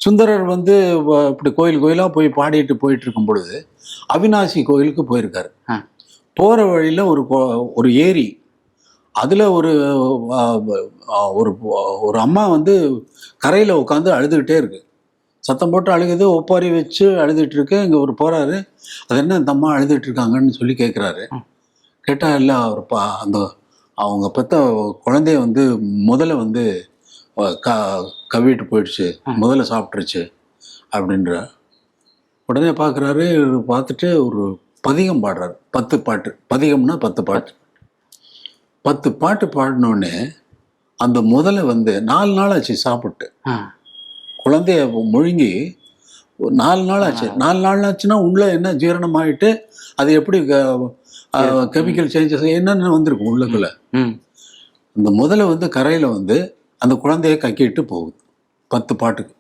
சுந்தரர் வந்து இப்படி கோயில் கோயிலாக போய் பாடிட்டு போயிட்டு இருக்கும் பொழுது அவினாசி கோயிலுக்கு போயிருக்காரு. போகிற வழியில் ஒரு ஏரி, அதில் ஒரு ஒரு அம்மா வந்து கரையில் உட்காந்து அழுதுகிட்டே இருக்கு. சத்தம் போட்டு அழுகுது, ஒப்பாரி வச்சு அழுதுட்டு இருக்கு. இங்கே ஒரு போகிறாரு, அது என்ன இந்த அம்மா அழுதுட்டு இருக்காங்கன்னு சொல்லி கேட்குறாரு. கேட்டால் இல்லை, அந்த அவங்க பெற்ற குழந்தைய வந்து முதல்ல வந்து க கவிட்டு போயிடுச்சு, முதல்ல சாப்பிட்ருச்சு அப்படின்ற. உடனே பார்க்குறாரு, பார்த்துட்டு ஒரு பதிகம் பாடுறாரு. 10 பாட்டு. பதிகம்னா 10 பாட்டு. 10 பாட்டு பாடினோடனே அந்த முதல்ல வந்து 4 நாள் ஆச்சு சாப்பிட்டு. குழந்தைய முழுங்கி 4 நாள் ஆச்சு. 4 நாள் ஆச்சுன்னா உள்ள என்ன ஜீரணம் ஆகிட்டு அது எப்படி கெமிக்கல் சேஞ்சஸ் என்னென்ன வந்திருக்கும் உள்ளுக்குள்ள. அந்த முதல்ல வந்து கரையில் வந்து அந்த குழந்தைய கக்கிட்டு போகுது 10 பாட்டுக்கு.